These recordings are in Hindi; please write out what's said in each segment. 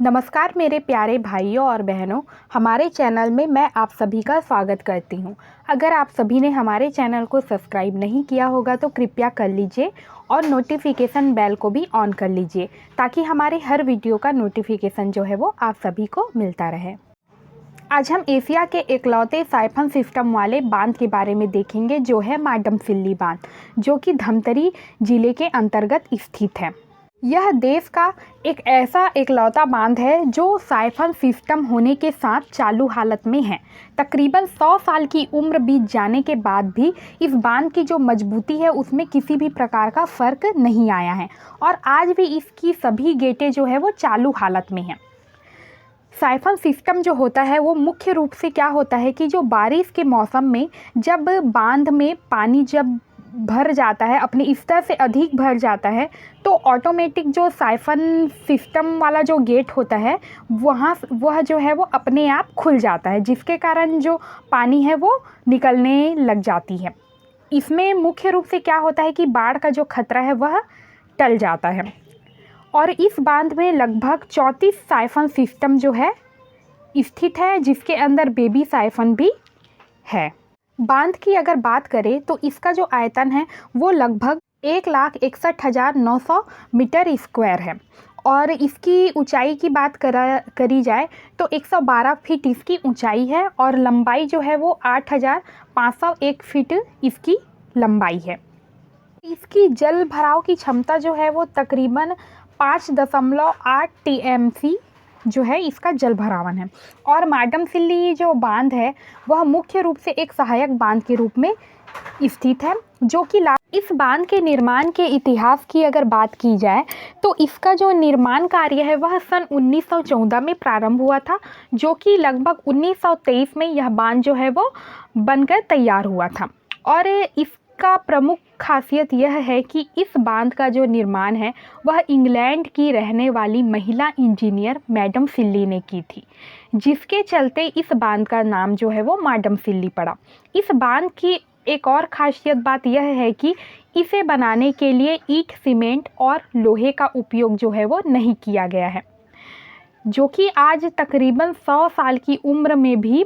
नमस्कार मेरे प्यारे भाइयों और बहनों, हमारे चैनल में मैं आप सभी का स्वागत करती हूं। अगर आप सभी ने हमारे चैनल को सब्सक्राइब नहीं किया होगा तो कृपया कर लीजिए और नोटिफिकेशन बेल को भी ऑन कर लीजिए ताकि हमारे हर वीडियो का नोटिफिकेशन जो है वो आप सभी को मिलता रहे। आज हम एशिया के इकलौते साइफन सिस्टम वाले बांध के बारे में देखेंगे जो है माडमसिल्ली बांध, जो कि धमतरी जिले के अंतर्गत स्थित है। यह देश का एक ऐसा इकलौता बांध है जो साइफन सिस्टम होने के साथ चालू हालत में है। तकरीबन 100 साल की उम्र बीत जाने के बाद भी इस बांध की जो मजबूती है उसमें किसी भी प्रकार का फ़र्क नहीं आया है और आज भी इसकी सभी गेटें जो है वो चालू हालत में हैं। साइफन सिस्टम जो होता है वो मुख्य रूप से क्या होता है कि जो बारिश के मौसम में जब बांध में पानी जब भर जाता है, अपने स्तर से अधिक भर जाता है, तो ऑटोमेटिक जो साइफन सिस्टम वाला जो गेट होता है वह जो है वो अपने आप खुल जाता है, जिसके कारण जो पानी है वो निकलने लग जाती है। इसमें मुख्य रूप से क्या होता है कि बाढ़ का जो खतरा है वह टल जाता है और इस बांध में लगभग 34 साइफन सिस्टम जो है स्थित है, जिसके अंदर बेबी साइफन भी है। बांध की अगर बात करें तो इसका जो आयतन है वो लगभग 1,61,900 मीटर स्क्वायर है और इसकी ऊंचाई की बात करी जाए तो 112 फीट इसकी ऊंचाई है और लंबाई जो है वो 8,501 फीट इसकी लंबाई है। इसकी जल भराव की क्षमता जो है वो तकरीबन 5.8 टीएमसी जो है इसका जल भरावन है और माडमसिल्ली जो बांध है वह मुख्य रूप से एक सहायक बांध के रूप में स्थित है, जो कि इस बांध के निर्माण के इतिहास की अगर बात की जाए तो इसका जो निर्माण कार्य है वह सन 1914 में प्रारंभ हुआ था, जो कि लगभग 1923 में यह बांध जो है वो बनकर तैयार हुआ था। और इसका प्रमुख खासियत यह है कि इस बांध का जो निर्माण है वह इंग्लैंड की रहने वाली महिला इंजीनियर माडमसिल्ली ने की थी, जिसके चलते इस बांध का नाम जो है वो माडमसिल्ली पड़ा। इस बांध की एक और ख़ासियत बात यह है कि इसे बनाने के लिए ईंट, सीमेंट और लोहे का उपयोग जो है वो नहीं किया गया है, जो कि आज तकरीबन 100 साल की उम्र में भी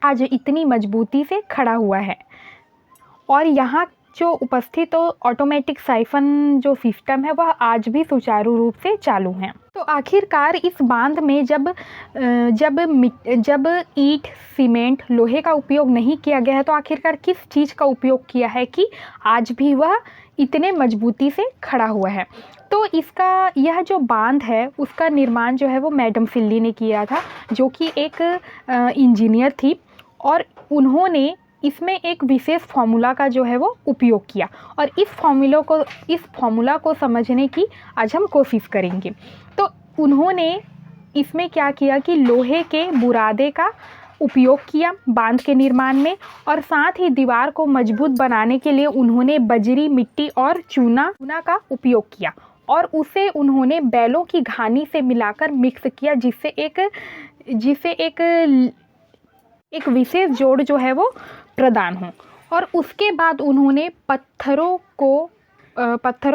आज इतनी मजबूती से खड़ा हुआ है। और यहाँ जो उपस्थित ऑटोमेटिक साइफन जो सिस्टम है वह आज भी सुचारू रूप से चालू हैं। तो आखिरकार इस बांध में जब ईंट, सीमेंट, लोहे का उपयोग नहीं किया गया है तो आखिरकार किस चीज़ का उपयोग किया है कि आज भी वह इतने मजबूती से खड़ा हुआ है। तो इसका यह जो बांध है उसका निर्माण जो है वो माडमसिल्ली ने किया था, जो कि एक इंजीनियर थी और उन्होंने इसमें एक विशेष फार्मूला का जो है वो उपयोग किया और इस फार्मूला को समझने की आज हम कोशिश करेंगे। तो उन्होंने इसमें क्या किया कि लोहे के बुरादे का उपयोग किया बांध के निर्माण में और साथ ही दीवार को मजबूत बनाने के लिए उन्होंने बजरी, मिट्टी और चूना का उपयोग किया और उसे उन्होंने बैलों की घानी से मिलाकर मिक्स किया, जिससे एक विशेष जोड़ जो है वो प्रदान हो। और उसके बाद उन्होंने पत्थरों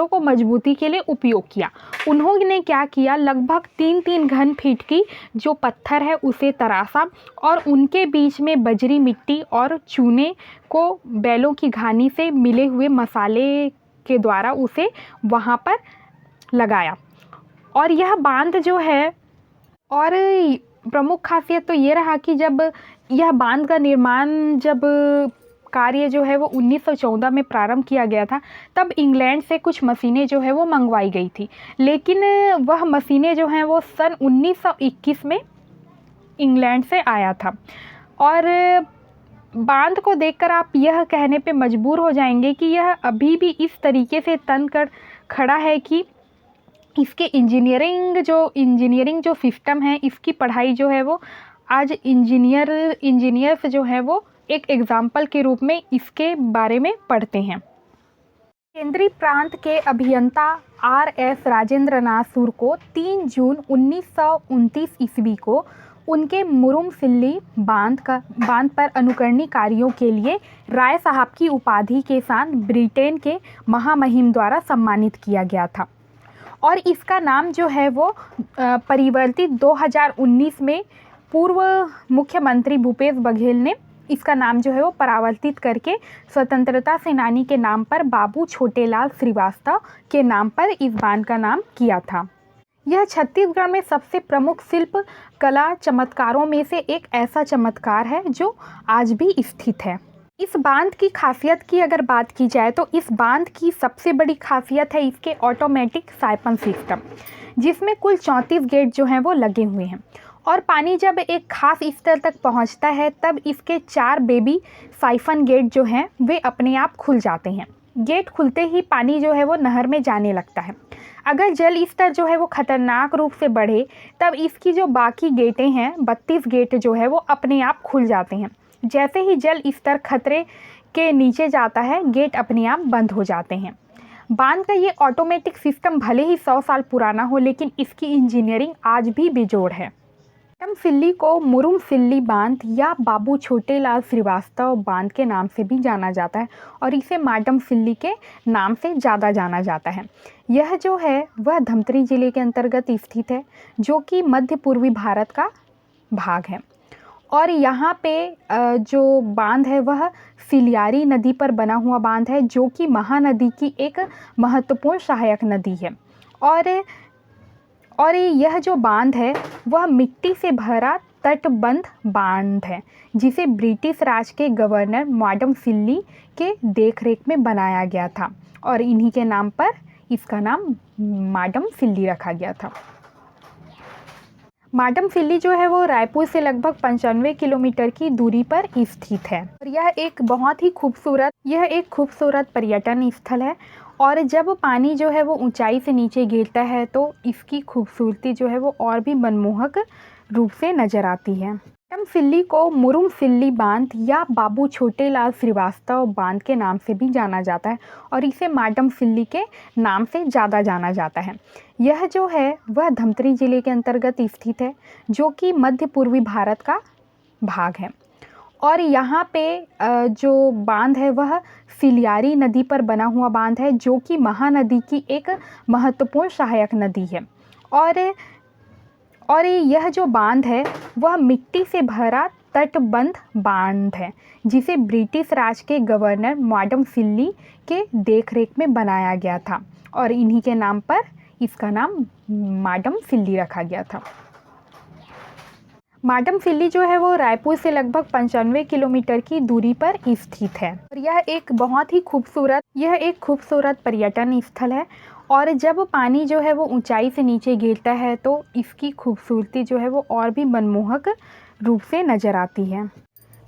को मजबूती के लिए उपयोग किया। उन्होंने क्या किया, लगभग 3-3 घन फीट की जो पत्थर है उसे तराशा और उनके बीच में बजरी, मिट्टी और चूने को बैलों की घानी से मिले हुए मसाले के द्वारा उसे वहाँ पर लगाया। और यह बांध जो है, और प्रमुख खासियत तो ये रहा कि जब यह बांध का निर्माण कार्य जो है वो 1914 में प्रारंभ किया गया था, तब इंग्लैंड से कुछ मशीनें जो है वो मंगवाई गई थी, लेकिन वह मशीनें जो हैं वो सन 1921 में इंग्लैंड से आया था। और बांध को देखकर आप यह कहने पे मजबूर हो जाएंगे कि यह अभी भी इस तरीके से तन कर खड़ा है कि इसके इंजीनियरिंग जो सिस्टम है, इसकी पढ़ाई जो है वो आज इंजीनियर्स जो है वो एक एग्जाम्पल के रूप में इसके बारे में पढ़ते हैं। केंद्रीय प्रांत के अभियंता RS राजेंद्रनाथ सूर को 3 जून 1929 ईस्वी को उनके मुरुमसिल्ली बांध पर अनुकरणीय कार्यों के लिए राय साहब की उपाधि के साथ ब्रिटेन के महामहिम द्वारा सम्मानित किया गया था। और इसका नाम जो है वो परिवर्तित 2019 में पूर्व मुख्यमंत्री भूपेश बघेल ने इसका नाम जो है वो परावर्तित करके स्वतंत्रता सेनानी के नाम पर बाबू छोटेलाल श्रीवास्तव के नाम पर इस बांध का नाम किया था। यह छत्तीसगढ़ में सबसे प्रमुख शिल्प कला चमत्कारों में से एक ऐसा चमत्कार है जो आज भी स्थित है। इस बांध की खासियत की अगर बात की जाए तो इस बांध की सबसे बड़ी खासियत है इसके ऑटोमेटिक साइफन सिस्टम, जिसमें कुल 34 गेट जो हैं वो लगे हुए हैं और पानी जब एक खास स्तर तक पहुंचता है तब इसके 4 बेबी साइफन गेट जो हैं वे अपने आप खुल जाते हैं। गेट खुलते ही पानी जो है वो नहर में जाने लगता है। अगर जल स्तर जो है वो खतरनाक रूप से बढ़े तब इसकी जो बाकी गेटें हैं 32 गेट जो है वो अपने आप खुल जाते हैं। जैसे ही जल स्तर खतरे के नीचे जाता है गेट अपने आप बंद हो जाते हैं। बांध का ये ऑटोमेटिक सिस्टम भले ही 100 साल पुराना हो लेकिन इसकी इंजीनियरिंग आज भी बेजोड़ है। माडम सिल्ली को मुरुम सिल्ली बांध या बाबू छोटेलाल श्रीवास्तव बांध के नाम से भी जाना जाता है और इसे माडम सिल्ली के नाम से ज़्यादा जाना जाता है। यह जो है वह धमतरी जिले के अंतर्गत स्थित है जो कि मध्य पूर्वी भारत का भाग है और यहाँ पे जो बांध है वह सिलियारी नदी पर बना हुआ बांध है जो कि महानदी की एक महत्वपूर्ण सहायक नदी है और यह जो बांध है वह मिट्टी से भरा तटबंध बांध है जिसे ब्रिटिश राज के गवर्नर माडम सिल्ली के देखरेख में बनाया गया था और इन्हीं के नाम पर इसका नाम माडम सिल्ली रखा गया था। माडम सिल्ली जो है वो रायपुर से लगभग 95 किलोमीटर की दूरी पर स्थित है और यह एक बहुत ही खूबसूरत पर्यटन स्थल है और जब पानी जो है वो ऊंचाई से नीचे गिरता है तो इसकी खूबसूरती जो है वो और भी मनमोहक रूप से नज़र आती है। माडम सिल्ली को मुरुम सिल्ली बांध या बाबू छोटेलाल श्रीवास्तव बांध के नाम से भी जाना जाता है और इसे माडम सिल्ली के नाम से ज़्यादा जाना जाता है। यह जो है वह धमतरी जिले के अंतर्गत स्थित है जो कि मध्य पूर्वी भारत का भाग है और यहाँ पे जो बांध है वह सिलियारी नदी पर बना हुआ बांध है जो कि महानदी की एक महत्वपूर्ण सहायक नदी है और यह जो बांध है वह मिट्टी से भरा तटबंध बांध है जिसे ब्रिटिश राज के गवर्नर माडम सिल्ली के देखरेख में बनाया गया था और इन्हीं के नाम पर इसका नाम माडम सिल्ली रखा गया था। माडम सिल्ली जो है वो रायपुर से लगभग 95 किलोमीटर की दूरी पर स्थित है और यह एक बहुत ही खूबसूरत पर्यटन स्थल है और जब पानी जो है वो ऊंचाई से नीचे गिरता है तो इसकी खूबसूरती जो है वो और भी मनमोहक रूप से नज़र आती है।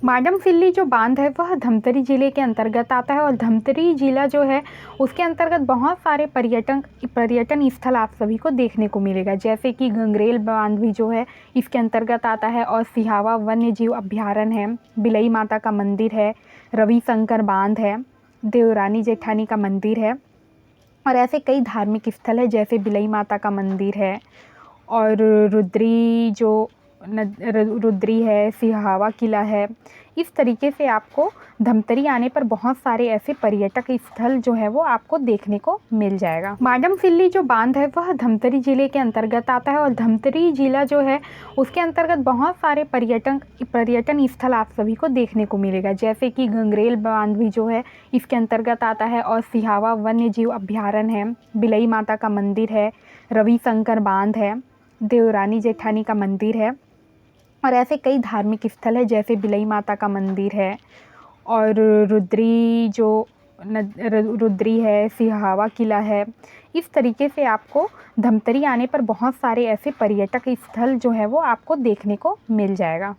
माडम सिल्ली जो बांध है वह धमतरी जिले के अंतर्गत आता है और धमतरी जिला जो है उसके अंतर्गत बहुत सारे पर्यटन स्थल आप सभी को देखने को मिलेगा, जैसे कि गंगरेल बांध भी जो है इसके अंतर्गत आता है और सिहावा वन्य जीव अभ्यारण्य है, बिलई माता का मंदिर है, रविशंकर बांध है, देवरानी जेठानी का मंदिर है और ऐसे कई धार्मिक स्थल है जैसे बिलई माता का मंदिर है और रुद्री है, सिहावा किला है। इस तरीके से आपको धमतरी आने पर बहुत सारे ऐसे पर्यटक स्थल जो है वो आपको देखने को मिल जाएगा। माडम सिल्ली जो बांध है वह धमतरी जिले के अंतर्गत आता है और धमतरी जिला जो है उसके अंतर्गत बहुत सारे पर्यटन स्थल आप सभी को देखने को मिलेगा, जैसे कि गंगरेल बांध भी जो है इसके अंतर्गत आता है और सिहावा वन्य जीव अभ्यारण्य है, बिलई माता का मंदिर है, रविशंकर बांध है, देवरानी जेठानी का मंदिर है और ऐसे कई धार्मिक स्थल है जैसे बिलई माता का मंदिर है और रुद्री है, सिहावा किला है। इस तरीके से आपको धमतरी आने पर बहुत सारे ऐसे पर्यटक स्थल जो है वो आपको देखने को मिल जाएगा।